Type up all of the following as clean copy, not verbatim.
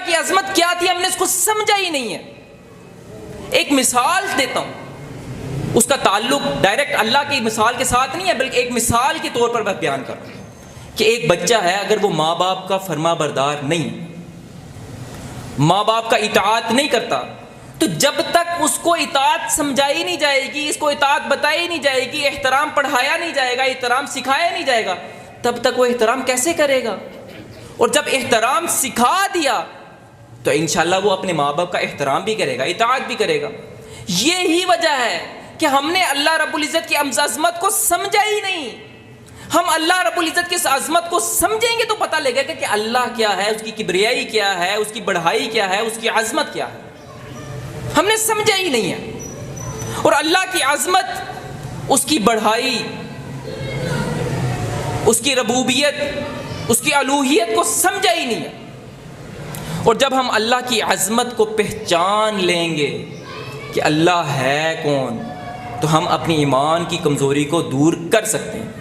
اللہ کی عظمت کیا تھی ہم نے اس کو سمجھا ہی نہیں ہے. ایک مثال دیتا ہوں, اس کا تعلق ڈائریکٹ اللہ کی مثال کے ساتھ نہیں ہے, بلکہ ایک مثال کے طور پر میں بیان کر رہا ہوں کہ ایک بچہ ہے, اگر وہ ماں باپ کا فرما بردار نہیں, ماں باپ کا اطاعت نہیں کرتا, تو جب تک اس کو اطاعت سمجھائی نہیں جائے گی, اس کو اطاعت بتائی نہیں جائے گی, احترام پڑھایا نہیں جائے گا, احترام سکھایا نہیں جائے گا, تب تک وہ احترام کیسے کرے گا؟ اور جب احترام سکھا دیا تو انشاءاللہ وہ اپنے ماں باپ کا احترام بھی کرے گا, اطاعت بھی کرے گا. یہی وجہ ہے کہ ہم نے اللہ رب العزت کی عظمت کو سمجھا ہی نہیں. ہم اللہ رب العزت کی اس عظمت کو سمجھیں گے تو پتہ لگے گا کہ اللہ کیا ہے, اس کی کبریائی کیا ہے, اس کی بڑھائی کیا ہے, اس کی عظمت کیا ہے. ہم نے سمجھا ہی نہیں ہے. اور اللہ کی عظمت, اس کی بڑھائی, اس کی ربوبیت, اس کی الوہیت کو سمجھا ہی نہیں ہے. اور جب ہم اللہ کی عظمت کو پہچان لیں گے کہ اللہ ہے کون, تو ہم اپنی ایمان کی کمزوری کو دور کر سکتے ہیں.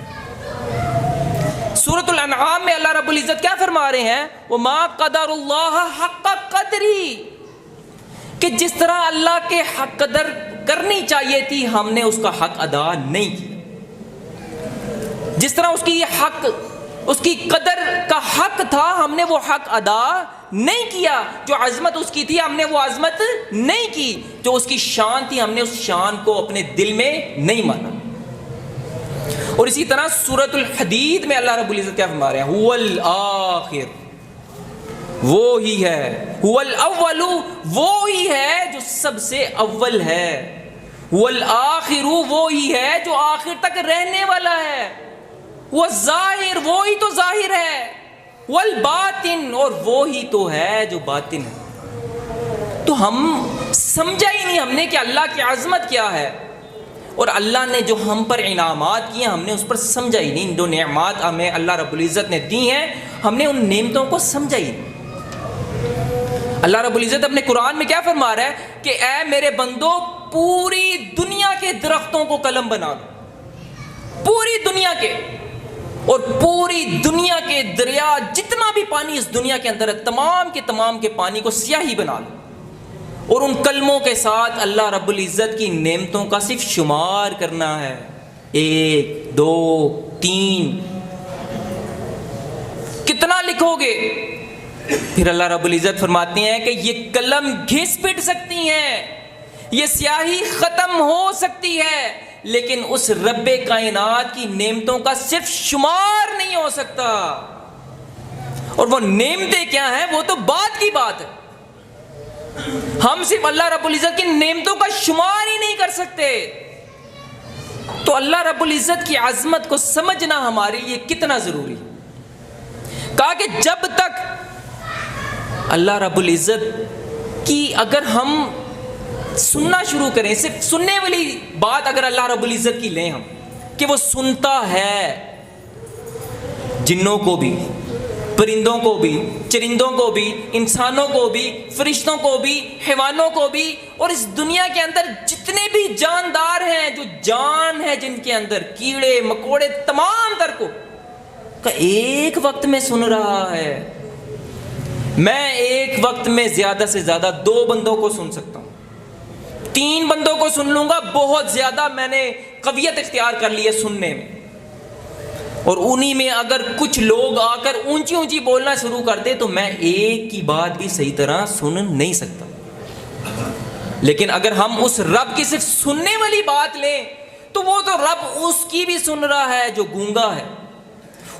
سورۃ الانعام میں اللہ رب العزت کیا فرما رہے ہیں؟ وَمَا قَدَرُ اللَّهَ حَقَّ قَدْرِهِ, کہ جس طرح اللہ کے حق قدر کرنی چاہیے تھی ہم نے اس کا حق ادا نہیں کیا. جس طرح اس کی قدر کا حق تھا ہم نے وہ حق ادا نہیں کیا. جو عظمت اس کی تھی ہم نے وہ عظمت نہیں کی. جو اس کی شان تھی ہم نے اس شان کو اپنے دل میں نہیں مانا. اور اسی طرح سورۃ الحدید میں اللہ رب العزت کیا فرما رہے ہیں؟ هو الآخر, وہی ہے, هو الاول, وہی ہے جو سب سے اول ہے, هو الآخر, وہی ہے جو آخر تک رہنے والا ہے, وہ ظاہر, وہی تو ظاہر ہے, والباطن, اور وہی تو ہے جو باطن ہے. تو ہم سمجھا ہی نہیں ہم نے کہ اللہ کی عظمت کیا ہے. اور اللہ نے جو ہم پر انعامات کیے ہم نے اس پر سمجھا ہی نہیں. جو نعمات ہمیں اللہ رب العزت نے دی ہیں ہم نے ان نعمتوں کو سمجھا ہی نہیں. اللہ رب العزت اپنے قرآن میں کیا فرما رہا ہے کہ اے میرے بندو, پوری دنیا کے درختوں کو قلم بنا دو, پوری دنیا کے, اور پوری دنیا کے دریا, جتنا بھی پانی اس دنیا کے اندر ہے, تمام کے پانی کو سیاہی بنا دو. اور ان کلموں کے ساتھ اللہ رب العزت کی نعمتوں کا صرف شمار کرنا ہے, 1 2 3, کتنا لکھو گے؟ پھر اللہ رب العزت فرماتے ہیں کہ یہ قلم گھس پٹ سکتی ہیں, یہ سیاہی ختم ہو سکتی ہے, لیکن اس رب کائنات کی نعمتوں کا صرف شمار نہیں ہو سکتا. اور وہ نعمتیں کیا ہیں وہ تو بعد کی بات ہے. ہم صرف اللہ رب العزت کی نعمتوں کا شمار ہی نہیں کر سکتے. تو اللہ رب العزت کی عظمت کو سمجھنا ہمارے لیے کتنا ضروری ہے. کہا کہ جب تک اللہ رب العزت کی اگر ہم سننا شروع کریں, صرف سننے والی بات اگر اللہ رب العزت کی لیں ہم, کہ وہ سنتا ہے جنوں کو بھی, پرندوں کو بھی, چرندوں کو بھی, انسانوں کو بھی, فرشتوں کو بھی, حیوانوں کو بھی, اور اس دنیا کے اندر جتنے بھی جاندار ہیں, جو جان ہے جن کے اندر, کیڑے مکوڑے, تمام تر کو کا ایک وقت میں سن رہا ہے. میں ایک وقت میں زیادہ سے زیادہ 2 بندوں کو سن سکتا ہوں, 3 بندوں کو سن لوں گا, بہت زیادہ میں نے قویت اختیار کر لی ہے سننے میں. اور انہی میں اگر کچھ لوگ آ کر اونچی بولنا شروع کر دے تو میں ایک کی بات بھی صحیح طرح سن نہیں سکتا. لیکن اگر ہم اس رب کی صرف سننے والی بات لیں تو وہ تو رب اس کی بھی سن رہا ہے جو گونگا ہے,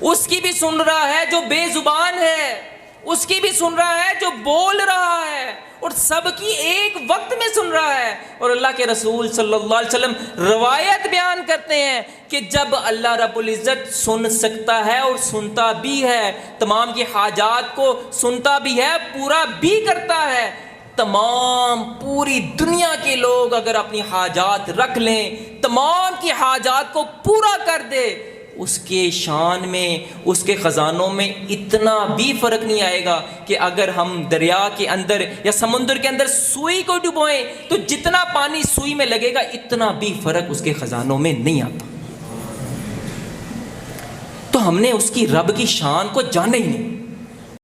اس کی بھی سن رہا ہے جو بے زبان ہے, اس کی بھی سن رہا ہے جو بول رہا ہے, اور سب کی ایک وقت میں سن رہا ہے. اور اللہ کے رسول صلی اللہ علیہ وسلم روایت بیان کرتے ہیں کہ جب اللہ رب العزت سن سکتا ہے اور سنتا بھی ہے, تمام کی حاجات کو سنتا بھی ہے, پورا بھی کرتا ہے, تمام پوری دنیا کے لوگ اگر اپنی حاجات رکھ لیں, تمام کی حاجات کو پورا کر دے, اس کے شان میں, اس کے خزانوں میں اتنا بھی فرق نہیں آئے گا کہ اگر ہم دریا کے اندر یا سمندر کے اندر سوئی کو ڈبوئیں تو جتنا پانی سوئی میں لگے گا اتنا بھی فرق اس کے خزانوں میں نہیں آتا. تو ہم نے اس کی رب کی شان کو جانا ہی نہیں.